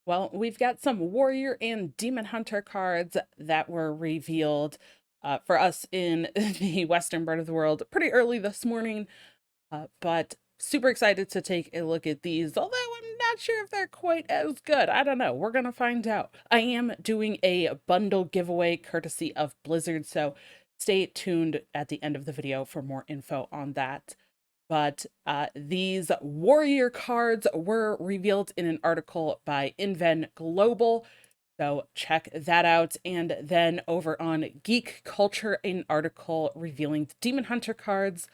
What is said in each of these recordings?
Well, we've got some Warrior and Demon Hunter cards that were revealed for us in the western part of the world pretty early this morning, but super excited to take a look at these, although I'm not sure if they're quite as good. I don't know. We're going to find out. I am doing a bundle giveaway courtesy of Blizzard, so stay tuned at the end of the video for more info on that. But these warrior cards were revealed in an article by Inven Global. So check that out. And then over on Geek Culture, an article revealing the Demon Hunter cards,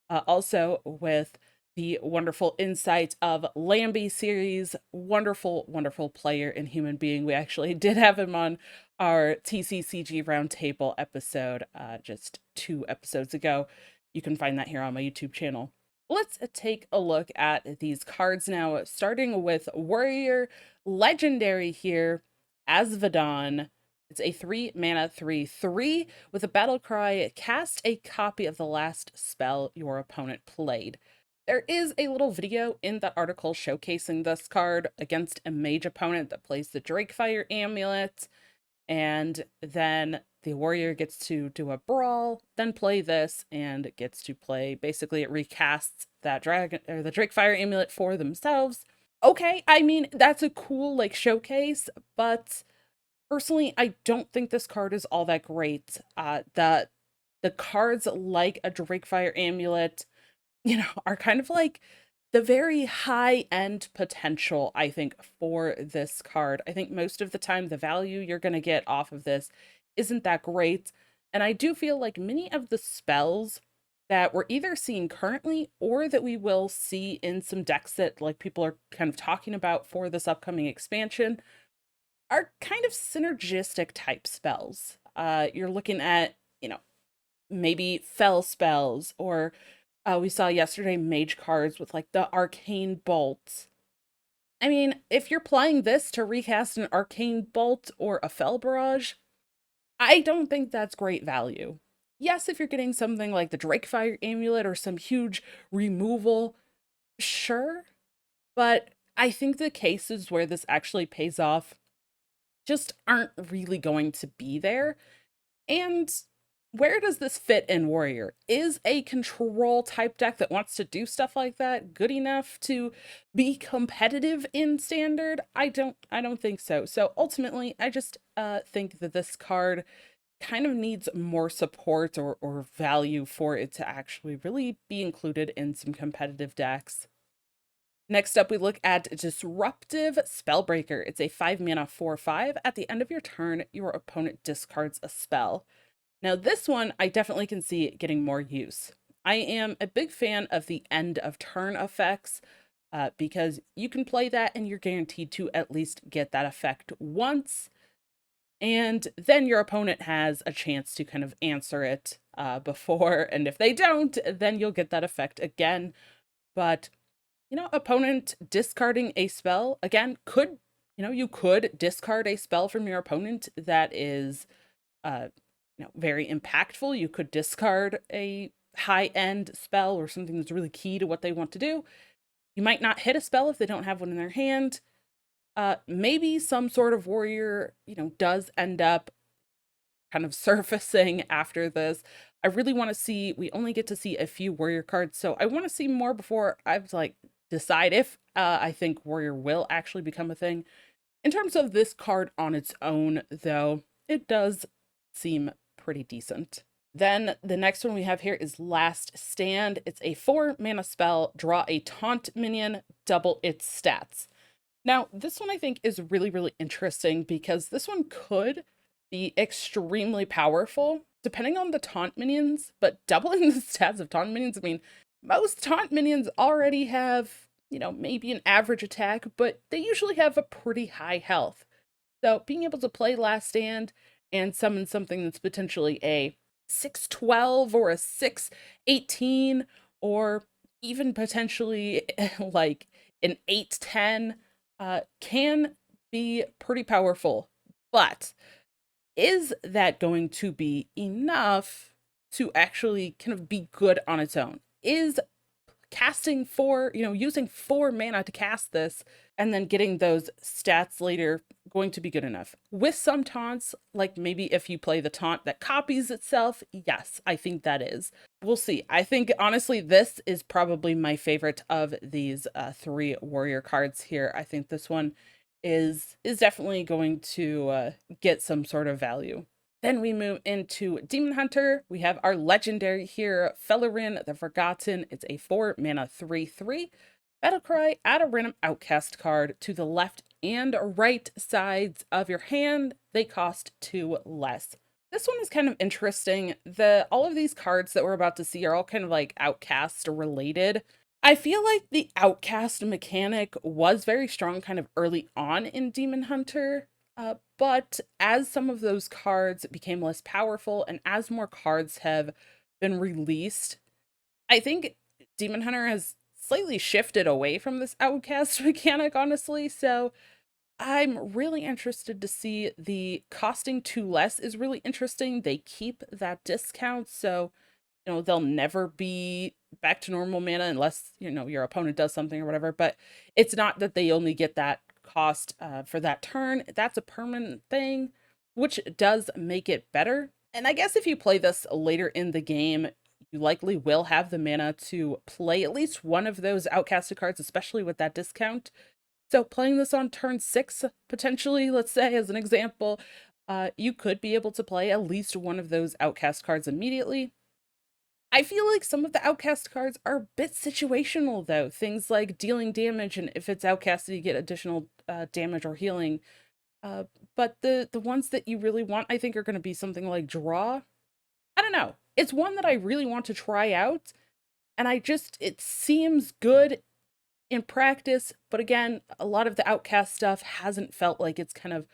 also with the wonderful insight of Lambie series. Wonderful, wonderful player and human being. We actually did have him on our TCCG Roundtable episode just 2 episodes ago. You can find that here on my YouTube channel. Let's take a look at these cards now, starting with Warrior Legendary here, Asvadon. It's a 3-mana 3/3 with a battle cry. Cast a copy of the last spell your opponent played. There is a little video in the article showcasing this card against a mage opponent that plays the Drakefire Amulet, and then the warrior gets to do a brawl, then play this, and gets to play, basically it recasts that dragon or the Drakefire Amulet for themselves. Okay, I mean, that's a cool like showcase, but personally, I don't think this card is all that great. The cards like a Drakefire Amulet, are kind of like the very high-end potential, I think, for this card. I think most of the time the value you're going to get off of this isn't that great. And I do feel like many of the spells that we're either seeing currently or that we will see in some decks that like people are kind of talking about for this upcoming expansion are kind of synergistic type spells. You're looking at, maybe fell spells, or we saw yesterday mage cards with like the arcane bolt. I mean, if you're playing this to recast an arcane bolt or a fell barrage, I don't think that's great value. Yes, if you're getting something like the Drakefire Amulet or some huge removal, sure. But I think the cases where this actually pays off just aren't really going to be there. And where does this fit in Warrior? Is a control type deck that wants to do stuff like that good enough to be competitive in Standard? I don't think so. So ultimately, I just think that this card kind of needs more support or value for it to actually really be included in some competitive decks. Next up, we look at Disruptive Spellbreaker. It's a 5-mana 4/5. At the end of your turn, your opponent discards a spell. Now, this one, I definitely can see it getting more use. I am a big fan of the end of turn effects because you can play that and you're guaranteed to at least get that effect once. And then your opponent has a chance to kind of answer it before. And if they don't, then you'll get that effect again. But opponent discarding a spell, again, you could discard a spell from your opponent that is, very impactful. You could discard a high-end spell or something that's really key to what they want to do. You might not hit a spell if they don't have one in their hand. Maybe some sort of warrior, does end up kind of surfacing after this. I really want to see, we only get to see a few warrior cards, so I want to see more before I like decide if I think warrior will actually become a thing. In terms of this card on its own, though, it does seem pretty decent. Then the next one we have here is Last Stand. It's a 4-mana spell, draw a taunt minion, double its stats. Now, this one I think is really, really interesting because this one could be extremely powerful depending on the taunt minions, but doubling the stats of taunt minions, I mean, most taunt minions already have, maybe an average attack, but they usually have a pretty high health. So being able to play Last Stand and summon something that's potentially a 6/12 or a 6/18 or even potentially like an 8/10 can be pretty powerful. But is that going to be enough to actually kind of be good on its own? casting four, using 4 mana to cast this, and then getting those stats later going to be good enough. With some taunts, like maybe if you play the taunt that copies itself, yes, I think that is. We'll see. I think, honestly, this is probably my favorite of these 3 warrior cards here. I think this one is definitely going to get some sort of value. Then we move into Demon Hunter. We have our legendary here, Felarin the Forgotten. It's a 4-mana 3/3. Battlecry, add a random outcast card to the left and right sides of your hand. They cost 2 less. This one is kind of interesting. All of these cards that we're about to see are all kind of like outcast related. I feel like the outcast mechanic was very strong kind of early on in Demon Hunter. But as some of those cards became less powerful and as more cards have been released, I think Demon Hunter has slightly shifted away from this outcast mechanic, honestly. So I'm really interested to see the costing 2 less is really interesting. They keep that discount, so they'll never be back to normal mana unless your opponent does something or whatever. But it's not that they only get that cost for that turn. That's a permanent thing, which does make it better. And I guess if you play this later in the game, you likely will have the mana to play at least one of those outcasted cards, especially with that discount. So playing this on turn 6, potentially, let's say as an example, you could be able to play at least one of those outcast cards immediately. I feel like some of the outcast cards are a bit situational, though. Things like dealing damage, and if it's outcasted, you get additional damage or healing. But the ones that you really want, I think, are going to be something like draw. I don't know. It's one that I really want to try out, and it seems good in practice, but again, a lot of the outcast stuff hasn't felt like it's kind of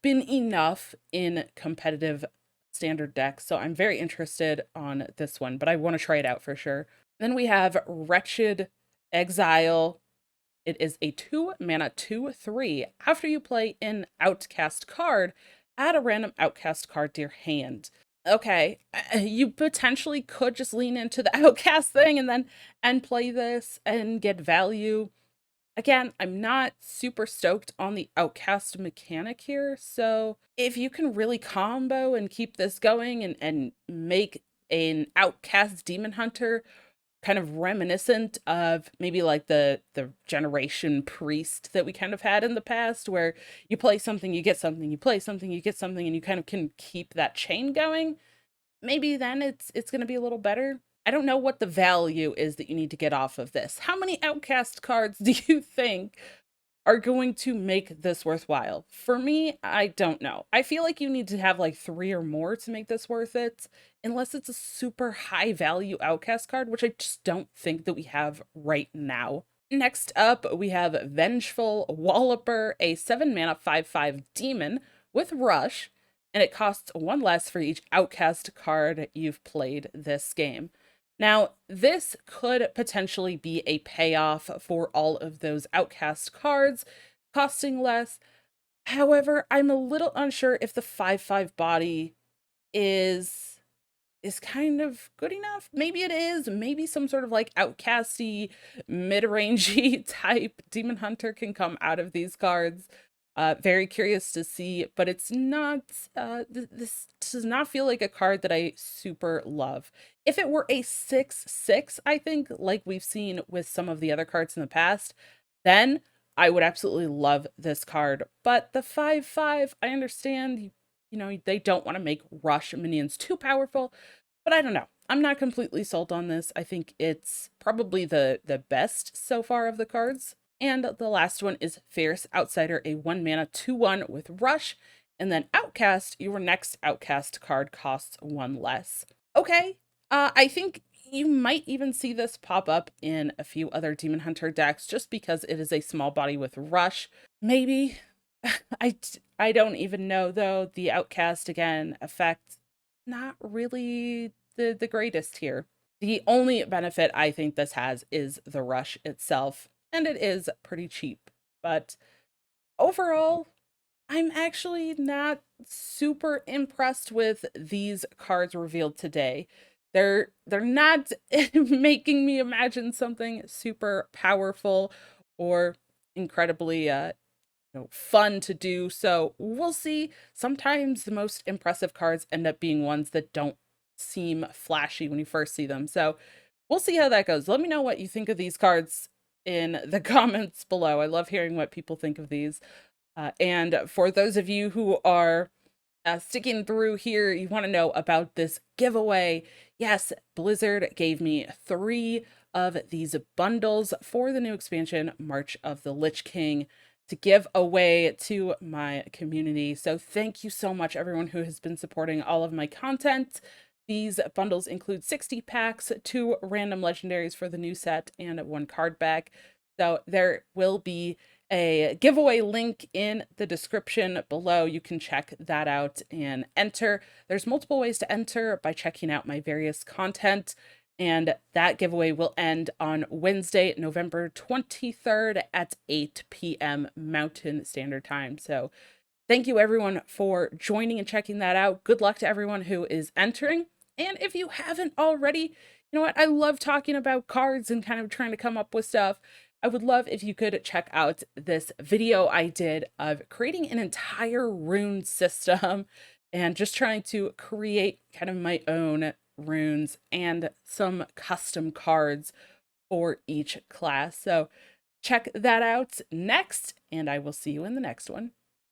been enough in competitive standard decks, so I'm very interested on this one, but I want to try it out for sure. Then we have Wretched Exile. It is a 2-mana 2/3. After you play an outcast card, add a random outcast card to your hand. Okay, you potentially could just lean into the outcast thing and play this and get value. Again, I'm not super stoked on the outcast mechanic here, so if you can really combo and keep this going and make an outcast demon hunter kind of reminiscent of maybe like the generation priest that we kind of had in the past, where you play something, you get something, you play something, you get something, and you kind of can keep that chain going, maybe then it's going to be a little better. I don't know what the value is that you need to get off of this. How many outcast cards do you think are going to make this worthwhile? For me, I don't know. I feel like you need to have like 3 or more to make this worth it, unless it's a super high value outcast card, which I just don't think that we have right now. Next up, we have Vengeful Walle, a 7-mana 5/5 demon with Rush, and it costs 1 less for each outcast card you've played this game. Now, this could potentially be a payoff for all of those outcast cards costing less. However, I'm a little unsure if the 5/5 body is kind of good enough. Maybe it is. Maybe some sort of like outcasty, mid-rangey type demon hunter can come out of these cards. Very curious to see, but it's not, this does not feel like a card that I super love. If it were a 6/6, I think, like we've seen with some of the other cards in the past, then I would absolutely love this card. But the 5/5, I understand, they don't want to make rush minions too powerful, but I don't know. I'm not completely sold on this. I think it's probably the best so far of the cards. And the last one is Fierce Outsider, a 1-mana 2/1 with Rush. And then Outcast, your next Outcast card costs 1 less. Okay, I think you might even see this pop up in a few other Demon Hunter decks just because it is a small body with Rush. Maybe. I don't even know, though. The Outcast, again, effect, not really the greatest here. The only benefit I think this has is the Rush itself, and it is pretty cheap. But overall, I'm actually not super impressed with these cards revealed today. they're not making me imagine something super powerful or incredibly fun to do. So we'll see. Sometimes the most impressive cards end up being ones that don't seem flashy when you first see them. So we'll see how that goes. Let me know what you think of these cards in the comments below. I love hearing what people think of these. And for those of you who are sticking through here, you want to know about this giveaway. Yes, Blizzard gave me 3 of these bundles for the new expansion, March of the Lich King, to give away to my community. So thank you so much, everyone who has been supporting all of my content. These bundles include 60 packs, 2 random legendaries for the new set, and 1 card back. So there will be a giveaway link in the description below. You can check that out and enter. There's multiple ways to enter by checking out my various content, and that giveaway will end on Wednesday, November 23rd at 8 p.m. Mountain Standard Time. So thank you everyone for joining and checking that out. Good luck to everyone who is entering. And if you haven't already, you know what? I love talking about cards and kind of trying to come up with stuff. I would love if you could check out this video I did of creating an entire rune system and just trying to create kind of my own runes and some custom cards for each class. So check that out next, and I will see you in the next one.